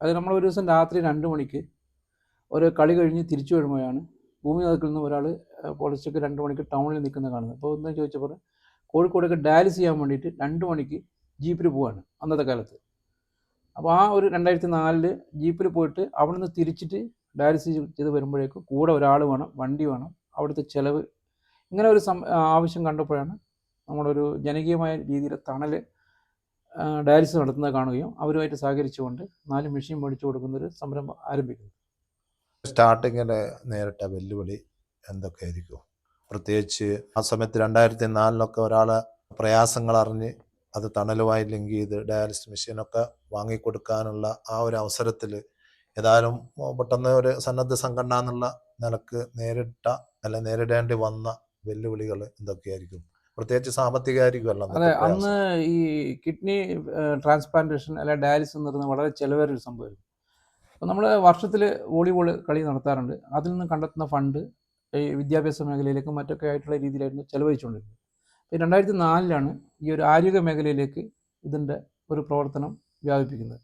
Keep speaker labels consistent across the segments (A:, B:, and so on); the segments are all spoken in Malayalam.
A: അത് നമ്മൾ ഒരു ദിവസം രാത്രി 2 മണിക്ക് ഒരു കളി കഴിഞ്ഞ് തിരിച്ചു വരുമ്പോഴാണ് ഭൂമി നടുക്കിൽ നിന്ന് ഒരാൾ പുലർച്ചയ്ക്ക് 2 മണിക്ക് ടൗണിൽ നിൽക്കുന്നത് കാണുന്നത്. അപ്പോൾ എന്താ ചോദിച്ചപ്പോൾ കോഴിക്കോടൊക്കെ ഡയാലിസ് ചെയ്യാൻ വേണ്ടിയിട്ട് 2 മണിക്ക് ജീപ്പിൽ പോവാണ് അന്നത്തെ കാലത്ത്. അപ്പോൾ ആ ഒരു 2004 ജീപ്പിൽ പോയിട്ട് അവിടെ നിന്ന് തിരിച്ചിട്ട് ഡയാലിസിസ് ചെയ്ത് വരുമ്പോഴേക്കും കൂടെ ഒരാൾ വേണം, വണ്ടി വേണം, അവിടുത്തെ ചിലവ്, ഇങ്ങനെ ഒരു ആവശ്യം കണ്ടപ്പോഴാണ് നമ്മളൊരു ജനകീയമായ രീതിയിൽ തണൽ ഡയാലിസിസ് നടത്തുന്നത് കാണുകയും അവരുമായിട്ട് സഹകരിച്ചുകൊണ്ട് 4 മെഷീൻ മേടിച്ചു കൊടുക്കുന്നൊരു സംരംഭം ആരംഭിക്കുന്നത്.
B: സ്റ്റാർട്ടിങ്ങിൽ നേരിട്ട വെല്ലുവിളി എന്തൊക്കെയായിരിക്കും? പ്രത്യേകിച്ച് ആ സമയത്ത് 2004 ഒരാളെ പ്രയാസങ്ങൾ അറിഞ്ഞ് അത് തണലുമായി ലിങ്ക് ചെയ്ത് ഡയാലിസിസ് മെഷീനൊക്കെ വാങ്ങിക്കൊടുക്കാനുള്ള ആ ഒരു അവസരത്തിൽ ഏതായാലും പെട്ടെന്ന് ഒരു സന്നദ്ധ സംഘടന എന്നുള്ള നിലക്ക് നേരിടേണ്ടി വന്ന വെല്ലുവിളികൾ എന്തൊക്കെയായിരിക്കും? പ്രത്യേകിച്ച് സാമ്പത്തികമായിരിക്കുമല്ലോ.
A: അതെ, അന്ന് ഈ കിഡ്നി ട്രാൻസ്പ്ലാന്റേഷൻ അല്ലെ ഡയാലിസിസ് എന്ന് പറയുന്നത് വളരെ ചിലവേറിയൊരു സംഭവമായിരുന്നു. അപ്പോൾ നമ്മൾ വർഷത്തിൽ വോളിബോൾ കളി നടത്താറുണ്ട്. അതിൽ നിന്ന് കണ്ടെത്തുന്ന ഫണ്ട് ഈ വിദ്യാഭ്യാസ മേഖലയിലേക്കും മറ്റൊക്കെ ആയിട്ടുള്ള രീതിയിലായിരുന്നു ചിലവഴിച്ചുകൊണ്ടിരുന്നത്. 2004 ഈ ഒരു ആരോഗ്യ മേഖലയിലേക്ക് ഇതിൻ്റെ ഒരു പ്രവർത്തനം വ്യാപിപ്പിക്കുന്നത്.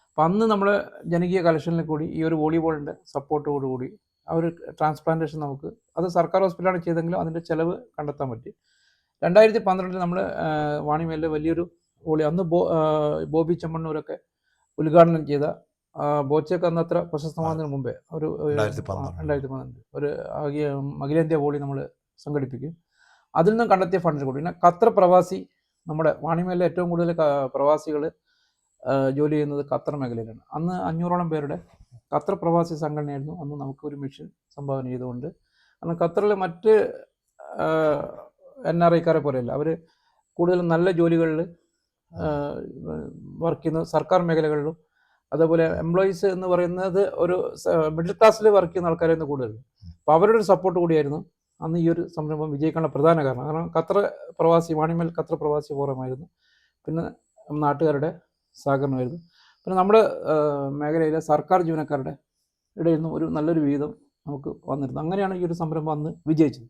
A: അപ്പം അന്ന് നമ്മൾ ജനകീയ കലക്ഷനിൽ കൂടി ഈ ഒരു വോളിബോളിൻ്റെ സപ്പോർട്ടോടുകൂടി ആ ഒരു ട്രാൻസ്പ്ലാന്റേഷൻ നമുക്ക്, അത് സർക്കാർ ഹോസ്പിറ്റലാണ് ചെയ്തെങ്കിലും അതിൻ്റെ ചിലവ് കണ്ടെത്താൻ പറ്റി. 2012 നമ്മൾ വാണിമേലിൽ വലിയൊരു അന്ന് ബോബി ചെമ്മണ്ണൂരൊക്കെ ഉദ്ഘാടനം ചെയ്ത ബോച്ചയ്ക്ക് അന്ന് അത്ര പ്രശസ്തമാകുന്നതിന് മുമ്പേ ഒരു 2012 ഒരു അഖിലേന്ത്യാ വോളി നമ്മൾ സംഘടിപ്പിക്കും. അതിൽ നിന്ന് കണ്ടെത്തിയ ഫണ്ടിൽ കൂടി പിന്നെ ഖത്തർ പ്രവാസി, നമ്മുടെ വാണിമേലിലെ ഏറ്റവും കൂടുതൽ പ്രവാസികൾ ജോലി ചെയ്യുന്നത് ഖത്തർ മേഖലയിലാണ്. അന്ന് 500ഓളം പേരുടെ ഖത്തർ പ്രവാസി സംഘടനയായിരുന്നു അന്ന് നമുക്ക് ഒരു മിഷൻ സംഭാവന ചെയ്തുകൊണ്ട്. കാരണം ഖത്തറിൽ മറ്റ് NRIക്കാരെ പോലെയല്ല, അവർ കൂടുതലും നല്ല ജോലികളിൽ വർക്ക് ചെയ്യുന്ന സർക്കാർ മേഖലകളിലും, അതേപോലെ എംപ്ലോയീസ് എന്ന് പറയുന്നത് ഒരു മിഡിൽ ക്ലാസ്സിൽ വർക്ക് ചെയ്യുന്ന ആൾക്കാരായിരുന്നു കൂടുതൽ. അപ്പോൾ അവരുടെ ഒരു സപ്പോർട്ട് കൂടിയായിരുന്നു അന്ന് ഈ ഒരു സംരംഭം വിജയിക്കാനുള്ള പ്രധാന കാരണം. കാരണം ഖത്തർ പ്രവാസി, വാണിമേൽ ഖത്തർ പ്രവാസി ഫോറമായിരുന്നു, പിന്നെ നാട്ടുകാരുടെ സഹകരണമായിരുന്നു, പിന്നെ നമ്മുടെ മേഖലയിലെ സർക്കാർ ജീവനക്കാരുടെ ഇടയിൽ നിന്നും ഒരു നല്ലൊരു വിഹിതം നമുക്ക് വന്നിരുന്നു. അങ്ങനെയാണ് ഈ ഒരു സംരംഭം അന്ന് വിജയിച്ചത്.